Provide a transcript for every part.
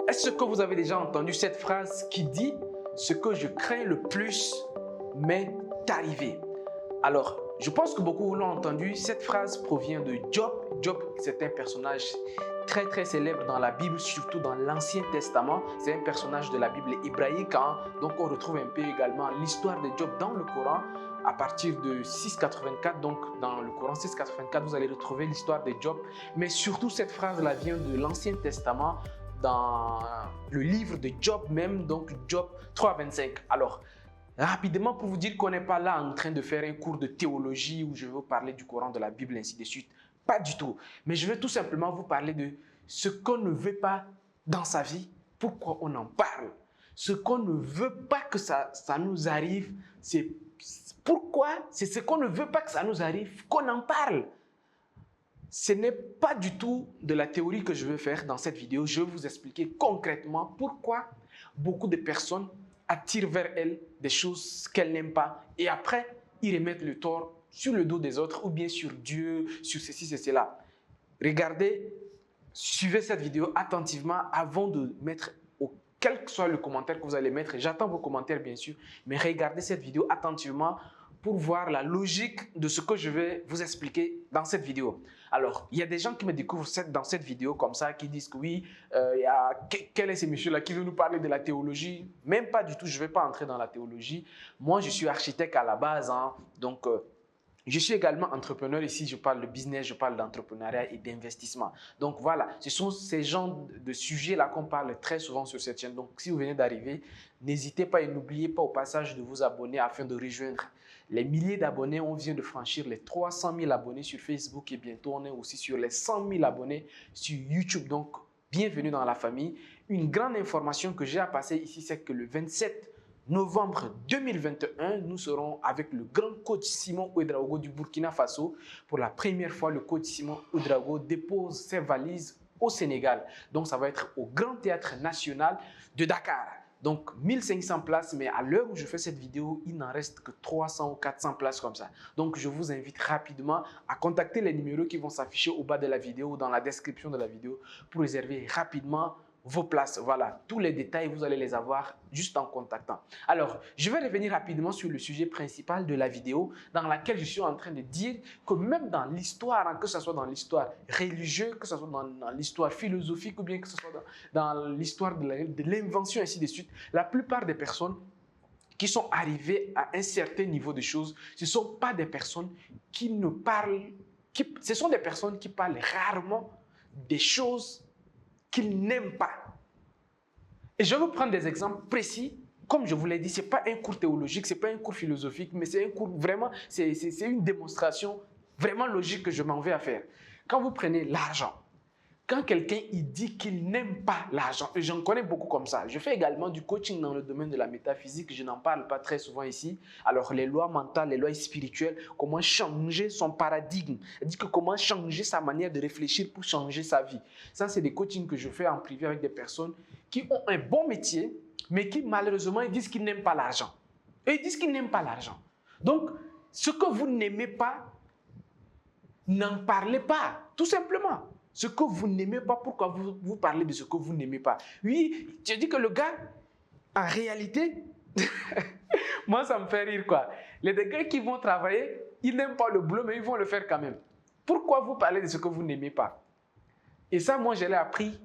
Est-ce que vous avez déjà entendu cette phrase qui dit « Ce que je crains le plus m'est arrivé ». Alors, je pense que beaucoup l'ont entendu. Cette phrase provient de Job. Job, c'est un personnage très célèbre dans la Bible, surtout dans l'Ancien Testament. C'est un personnage de la Bible hébraïque. Donc, on retrouve un peu également l'histoire de Job dans le Coran à partir de 6,84. Donc, dans le Coran 6,84, vous allez retrouver l'histoire de Job. Mais surtout, cette phrase-là vient de l'Ancien Testament, dans le livre de Job même, donc Job 3,25. Alors, rapidement, pour vous dire qu'on n'est pas là en train de faire un cours de théologie où je veux parler du Coran, de la Bible, ainsi de suite. Pas du tout. Mais je veux tout simplement vous parler de ce qu'on ne veut pas dans sa vie, pourquoi on en parle. Ce qu'on ne veut pas que ça nous arrive, c'est pourquoi, c'est ce qu'on ne veut pas que ça nous arrive, qu'on en parle. Ce n'est pas du tout de la théorie que je veux faire dans cette vidéo. Je vais vous expliquer concrètement pourquoi beaucoup de personnes attirent vers elles des choses qu'elles n'aiment pas et après, ils remettent le tort sur le dos des autres ou bien sur Dieu, sur ceci, c'est cela. Regardez, suivez cette vidéo attentivement avant de mettre quel que soit le commentaire que vous allez mettre. J'attends vos commentaires bien sûr, mais regardez cette vidéo attentivement pour voir la logique de ce que je vais vous expliquer dans cette vidéo. Alors, il y a des gens qui me découvrent dans cette vidéo comme ça, qui disent que oui, quel est ce monsieur-là qui veut nous parler de la théologie? Même pas du tout, je ne vais pas entrer dans la théologie. Moi, je suis architecte à la base, donc je suis également entrepreneur. Ici, je parle de business, je parle d'entrepreneuriat et d'investissement. Donc voilà, ce sont ces genres de sujets-là qu'on parle très souvent sur cette chaîne. Donc si vous venez d'arriver, n'hésitez pas et n'oubliez pas au passage de vous abonner afin de rejoindre les milliers d'abonnés. On vient de franchir les 300 000 abonnés sur Facebook et bientôt on est aussi sur les 100 000 abonnés sur YouTube. Donc bienvenue dans la famille. Une grande information que j'ai à passer ici, c'est que le 27 novembre 2021, nous serons avec le grand coach Simon Ouedraogo du Burkina Faso. Pour la première fois, le coach Simon Ouedraogo dépose ses valises au Sénégal. Donc, ça va être au Grand Théâtre National de Dakar. Donc, 1500 places, mais à l'heure où je fais cette vidéo, il n'en reste que 300 ou 400 places comme ça. Donc, je vous invite rapidement à contacter les numéros qui vont s'afficher au bas de la vidéo ou dans la description de la vidéo pour réserver rapidement vos places. Voilà, tous les détails, vous allez les avoir juste en contactant. Alors, je vais revenir rapidement sur le sujet principal de la vidéo dans laquelle je suis en train de dire que même dans l'histoire, que ce soit dans l'histoire religieuse, que ce soit dans l'histoire philosophique ou bien que ce soit dans l'histoire de l'invention, ainsi de suite, la plupart des personnes qui sont arrivées à un certain niveau de choses, ce ne sont pas des personnes qui ne parlent, ce sont des personnes qui parlent rarement des choses qu'ils n'aiment pas. Et je vais vous prendre des exemples précis. Comme je vous l'ai dit, ce n'est pas un cours théologique, ce n'est pas un cours philosophique, mais c'est un cours vraiment, c'est une démonstration vraiment logique que je m'en vais à faire. Quand vous prenez l'argent, quand quelqu'un dit qu'il n'aime pas l'argent, et j'en connais beaucoup comme ça. Je fais également du coaching dans le domaine de la métaphysique, je n'en parle pas très souvent ici. Alors les lois mentales, les lois spirituelles, comment changer son paradigme, c'est-à-dire que comment changer sa manière de réfléchir pour changer sa vie. Ça, c'est des coachings que je fais en privé avec des personnes qui ont un bon métier, mais qui malheureusement ils disent qu'ils n'aiment pas l'argent. Et ils disent qu'ils n'aiment pas l'argent. Donc, ce que vous n'aimez pas, n'en parlez pas, tout simplement. Ce que vous n'aimez pas, pourquoi vous parlez de ce que vous n'aimez pas? Oui, tu dis que le gars, en réalité, moi ça me fait rire quoi. Les gars qui vont travailler, ils n'aiment pas le boulot, mais ils vont le faire quand même. Pourquoi vous parlez de ce que vous n'aimez pas? Et ça, moi, je l'ai appris.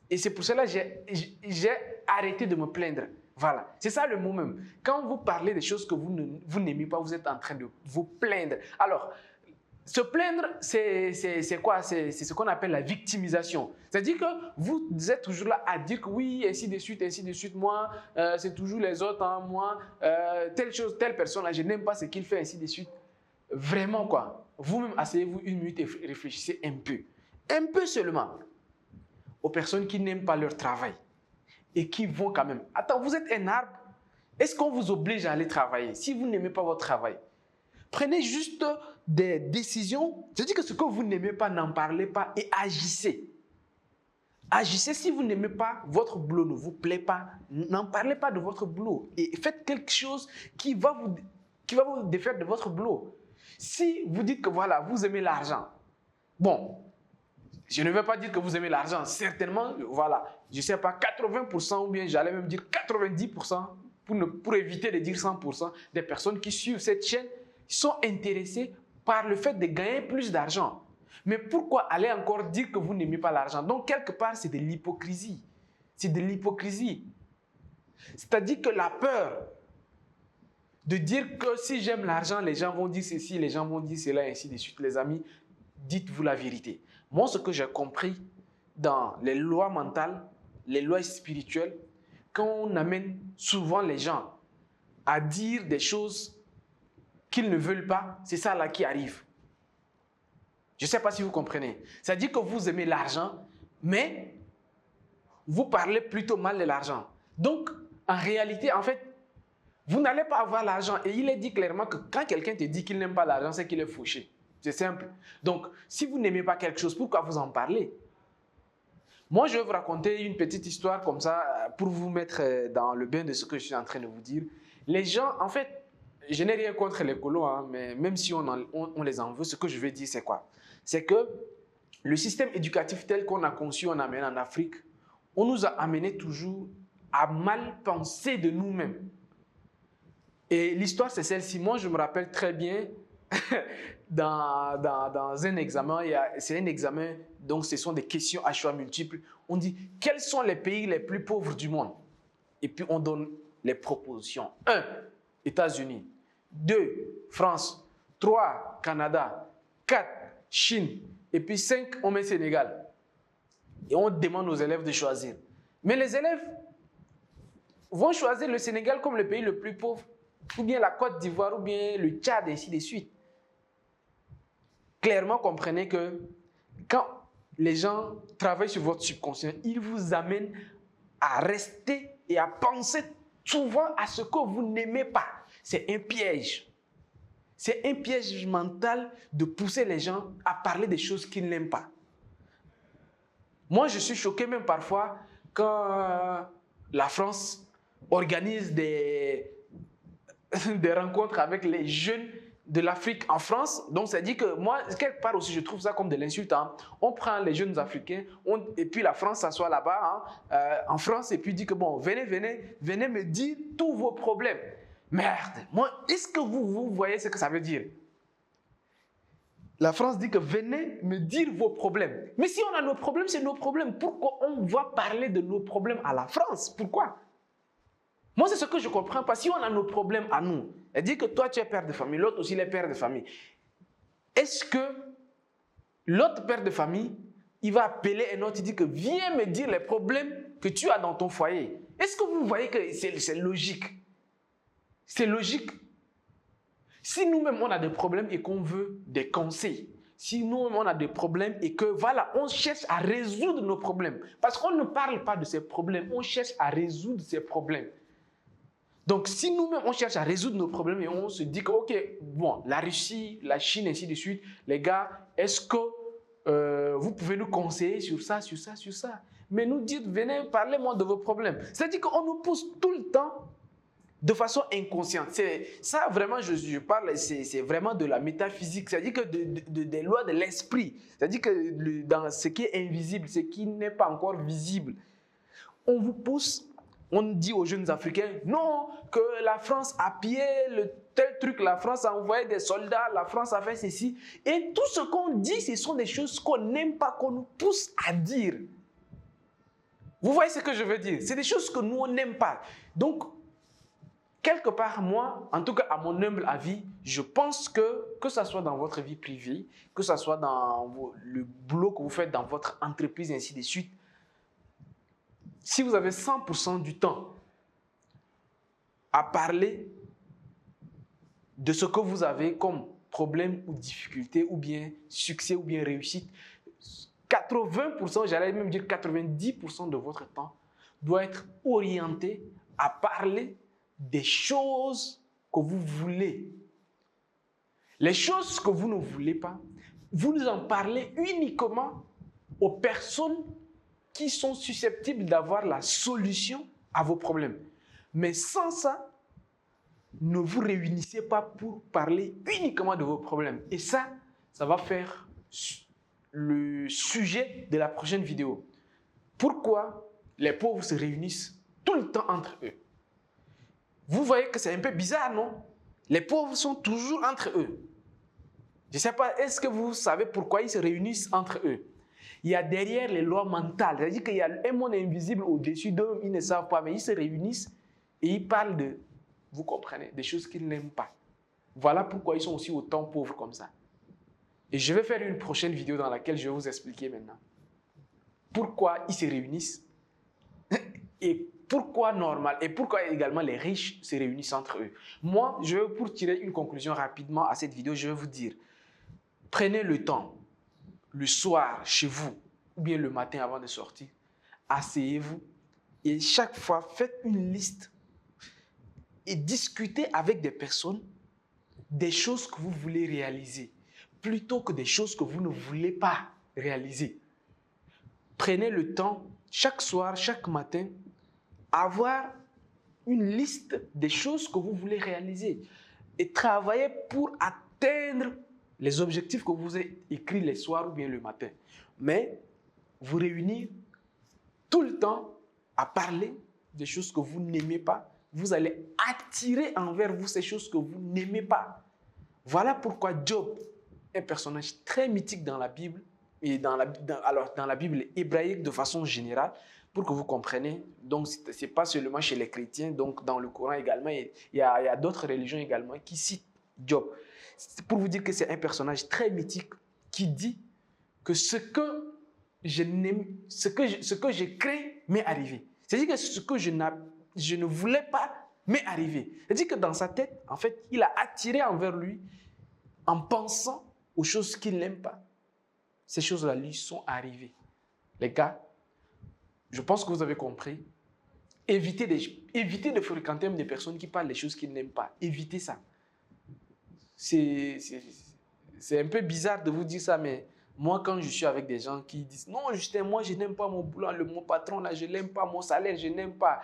Et c'est pour cela que j'ai arrêté de me plaindre. Voilà, c'est ça le mot même. Quand vous parlez des choses que vous n'aimez pas, vous êtes en train de vous plaindre. Alors, se plaindre, c'est quoi? C'est ce qu'on appelle la victimisation. C'est-à-dire que vous êtes toujours là à dire que oui, ainsi de suite, moi, c'est toujours les autres, moi, telle chose, telle personne, là, je n'aime pas ce qu'il fait, ainsi de suite. Vraiment, quoi. Vous-même, asseyez-vous une minute et réfléchissez un peu seulement, aux personnes qui n'aiment pas leur travail et qui vont quand même. Attends, vous êtes un arbre, est-ce qu'on vous oblige à aller travailler si vous n'aimez pas votre travail? Prenez juste des décisions. C'est-à-dire que ce que vous n'aimez pas, n'en parlez pas et agissez. Agissez si vous n'aimez pas, votre boulot ne vous plaît pas, n'en parlez pas de votre boulot et faites quelque chose qui va vous défaire de votre boulot. Si vous dites que voilà, vous aimez l'argent, bon, Je ne veux pas dire que vous aimez l'argent. Certainement, voilà, je ne sais pas, 80% ou bien j'allais même dire 90%, pour éviter de dire 100%, des personnes qui suivent cette chaîne sont intéressées par le fait de gagner plus d'argent. Mais pourquoi aller encore dire que vous n'aimez pas l'argent? Donc, quelque part, c'est de l'hypocrisie. C'est de l'hypocrisie. C'est-à-dire que la peur de dire que si j'aime l'argent, les gens vont dire ceci, les gens vont dire cela, et ainsi de suite. Les amis, dites-vous la vérité. Moi, ce que j'ai compris dans les lois mentales, les lois spirituelles, quand on amène souvent les gens à dire des choses qu'ils ne veulent pas, c'est ça là qui arrive. Je ne sais pas si vous comprenez. C'est-à-dire que vous aimez l'argent, mais vous parlez plutôt mal de l'argent. Donc, en réalité, en fait, vous n'allez pas avoir l'argent. Et il est dit clairement que quand quelqu'un te dit qu'il n'aime pas l'argent, c'est qu'il est fauché. C'est simple. Donc, si vous n'aimez pas quelque chose, pourquoi vous en parlez? Moi, je vais vous raconter une petite histoire comme ça pour vous mettre dans le bain de ce que je suis en train de vous dire. Les gens, en fait, je n'ai rien contre les colos, hein, mais même si on les en veut, ce que je veux dire, c'est quoi? C'est que le système éducatif tel qu'on a conçu, on amène en Afrique, on nous a amené toujours à mal penser de nous-mêmes. Et l'histoire, c'est celle-ci. Moi, je me rappelle très bien, dans un examen, c'est un examen, donc ce sont des questions à choix multiples. On dit, quels sont les pays les plus pauvres du monde? Et puis, on donne les propositions. 1, États-Unis. 2, France. 3, Canada. 4, Chine. Et puis 5, on met Sénégal. Et on demande aux élèves de choisir. Mais les élèves vont choisir le Sénégal comme le pays le plus pauvre, ou bien la Côte d'Ivoire, ou bien le Tchad, et ainsi de suite. Clairement, comprenez que quand les gens travaillent sur votre subconscient, ils vous amènent à rester et à penser souvent à ce que vous n'aimez pas. C'est un piège. C'est un piège mental de pousser les gens à parler des choses qu'ils n'aiment pas. Moi, je suis choqué même parfois quand la France organise des rencontres avec les jeunes de l'Afrique en France. Donc, ça dit que moi, quelque part aussi, je trouve ça comme de l'insulte. Hein. On prend les jeunes Africains et puis la France s'assoit là-bas, en France, et puis dit que bon, venez me dire tous vos problèmes. Merde, moi, est-ce que vous voyez ce que ça veut dire? La France dit que venez me dire vos problèmes. Mais si on a nos problèmes, c'est nos problèmes. Pourquoi on va parler de nos problèmes à la France? Pourquoi? Moi, c'est ce que je ne comprends pas. Si on a nos problèmes à nous, elle dit que toi, tu es père de famille, l'autre aussi, il est père de famille. Est-ce que l'autre père de famille, il va appeler un autre, il dit que viens me dire les problèmes que tu as dans ton foyer? Est-ce que vous voyez que c'est logique? C'est logique. Si nous-mêmes, on a des problèmes et qu'on veut des conseils, si nous-mêmes, on a des problèmes et que, voilà, on cherche à résoudre nos problèmes, parce qu'on ne parle pas de ces problèmes, on cherche à résoudre ces problèmes. Donc, si nous-mêmes, on cherche à résoudre nos problèmes et on se dit que, OK, bon, la Russie, la Chine, ainsi de suite, les gars, est-ce que vous pouvez nous conseiller sur ça, sur ça, sur ça? Mais nous dites, venez, parlez-moi de vos problèmes. C'est-à-dire qu'on nous pousse tout le temps de façon inconsciente. Ça, vraiment, je parle, c'est vraiment de la métaphysique. C'est-à-dire que des lois de l'esprit. C'est-à-dire que dans ce qui est invisible, ce qui n'est pas encore visible, on vous pousse. On dit aux jeunes Africains, non, que la France a pillé tel truc, la France a envoyé des soldats, la France a fait ceci. Et tout ce qu'on dit, ce sont des choses qu'on n'aime pas, qu'on nous pousse à dire. Vous voyez ce que je veux dire? C'est des choses que nous, on n'aime pas. Donc, quelque part, moi, en tout cas à mon humble avis, je pense que ce soit dans votre vie privée, que ce soit dans le boulot que vous faites dans votre entreprise, et ainsi de suite, si vous avez 100% du temps à parler de ce que vous avez comme problème ou difficulté, ou bien succès, ou bien réussite, 80%, j'allais même dire 90% de votre temps doit être orienté à parler des choses que vous voulez. Les choses que vous ne voulez pas, vous nous en parlez uniquement aux personnes qui sont susceptibles d'avoir la solution à vos problèmes. Mais sans ça, ne vous réunissez pas pour parler uniquement de vos problèmes. Et ça va faire le sujet de la prochaine vidéo. Pourquoi les pauvres se réunissent tout le temps entre eux? Vous voyez que c'est un peu bizarre, non? Les pauvres sont toujours entre eux. Je ne sais pas, est-ce que vous savez pourquoi ils se réunissent entre eux? Il y a derrière les lois mentales, c'est-à-dire qu'il y a un monde invisible au-dessus d'eux, ils ne savent pas, mais ils se réunissent et ils parlent de, vous comprenez, des choses qu'ils n'aiment pas. Voilà pourquoi ils sont aussi autant pauvres comme ça. Et je vais faire une prochaine vidéo dans laquelle je vais vous expliquer maintenant pourquoi ils se réunissent et pourquoi normal et pourquoi également les riches se réunissent entre eux. Moi, pour tirer une conclusion rapidement à cette vidéo, je vais vous dire, prenez le temps, le soir chez vous ou bien le matin avant de sortir, asseyez-vous et chaque fois faites une liste et discutez avec des personnes des choses que vous voulez réaliser plutôt que des choses que vous ne voulez pas réaliser. Prenez le temps chaque soir, chaque matin, avoir une liste des choses que vous voulez réaliser et travailler pour atteindre les objectifs que vous avez écrits les soirs ou bien le matin. Mais vous réunir tout le temps à parler des choses que vous n'aimez pas, vous allez attirer envers vous ces choses que vous n'aimez pas. Voilà pourquoi Job, un personnage très mythique dans la Bible, et dans la Bible hébraïque de façon générale, pour que vous compreniez. Donc, ce n'est pas seulement chez les chrétiens, donc dans le Coran également, il y a d'autres religions également qui citent Job. C'est pour vous dire que c'est un personnage très mythique qui dit que ce que je crains m'est arrivé. C'est-à-dire que ce que je ne voulais pas m'est arrivé. C'est-à-dire que dans sa tête, en fait, il a attiré envers lui en pensant aux choses qu'il n'aime pas. Ces choses-là lui sont arrivées. Les gars, je pense que vous avez compris. Évitez de fréquenter des personnes qui parlent des choses qu'ils n'aiment pas. Évitez ça. C'est un peu bizarre de vous dire ça, mais moi, quand je suis avec des gens qui disent « Non, Justin, moi, je n'aime pas mon boulot, mon patron, là, je n'aime pas mon salaire, je n'aime pas. »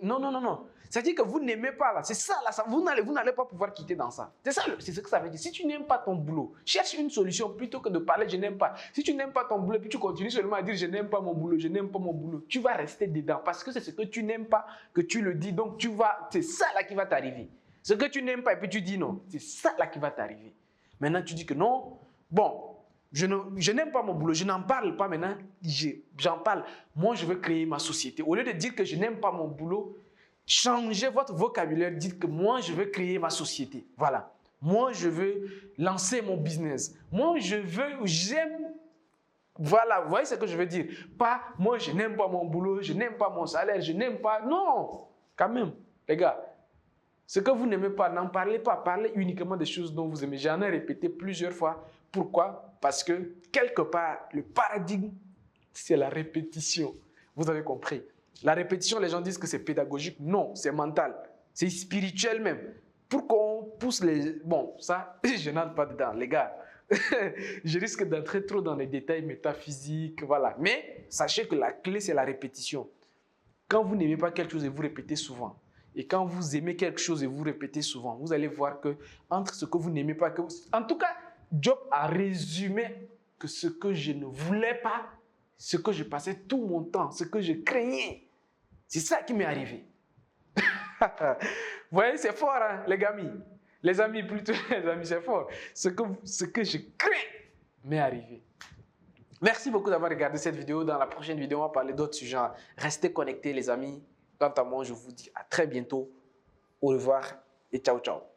Non. C'est-à-dire que vous n'aimez pas, là. C'est ça, là. Vous n'allez pas pouvoir quitter dans ça. C'est ça, c'est ce que ça veut dire. Si tu n'aimes pas ton boulot, cherche une solution plutôt que de parler « Je n'aime pas ». Si tu n'aimes pas ton boulot, puis tu continues seulement à dire « Je n'aime pas mon boulot, je n'aime pas mon boulot », tu vas rester dedans parce que c'est ce que tu n'aimes pas que tu le dis. Donc, c'est ça, là, qui va t'arriver. Ce que tu n'aimes pas et puis tu dis non, c'est ça, là, qui va t'arriver. Maintenant, tu dis que non, bon, je n'aime pas mon boulot, je n'en parle pas maintenant, j'en parle. Moi, je veux créer ma société. Au lieu de dire que je n'aime pas mon boulot, changez votre vocabulaire, dites que moi, je veux créer ma société. Voilà. Moi, je veux lancer mon business. Moi, j'aime. Voilà, vous voyez ce que je veux dire? Pas, moi, je n'aime pas mon boulot, je n'aime pas mon salaire, je n'aime pas. Non, quand même, les gars. Ce que vous n'aimez pas, n'en parlez pas. Parlez uniquement des choses dont vous aimez. J'en ai répété plusieurs fois. Pourquoi? Parce que quelque part, le paradigme, c'est la répétition. Vous avez compris. La répétition, les gens disent que c'est pédagogique. Non, c'est mental. C'est spirituel même. Pour qu'on pousse les... Bon, ça, je n'entre pas dedans, les gars. Je risque d'entrer trop dans les détails métaphysiques, voilà. Mais sachez que la clé, c'est la répétition. Quand vous n'aimez pas quelque chose et vous répétez souvent, et quand vous aimez quelque chose et vous répétez souvent, vous allez voir que entre ce que vous n'aimez pas, en tout cas, Job a résumé que ce que je ne voulais pas, ce que je passais tout mon temps, ce que je craignais, c'est ça qui m'est arrivé. Vous voyez, c'est fort, hein, les amis. Les amis, plutôt, les amis, c'est fort. Ce que je crains m'est arrivé. Merci beaucoup d'avoir regardé cette vidéo. Dans la prochaine vidéo, on va parler d'autres sujets. Restez connectés, les amis. Quant à moi, je vous dis à très bientôt. Au revoir et ciao, ciao.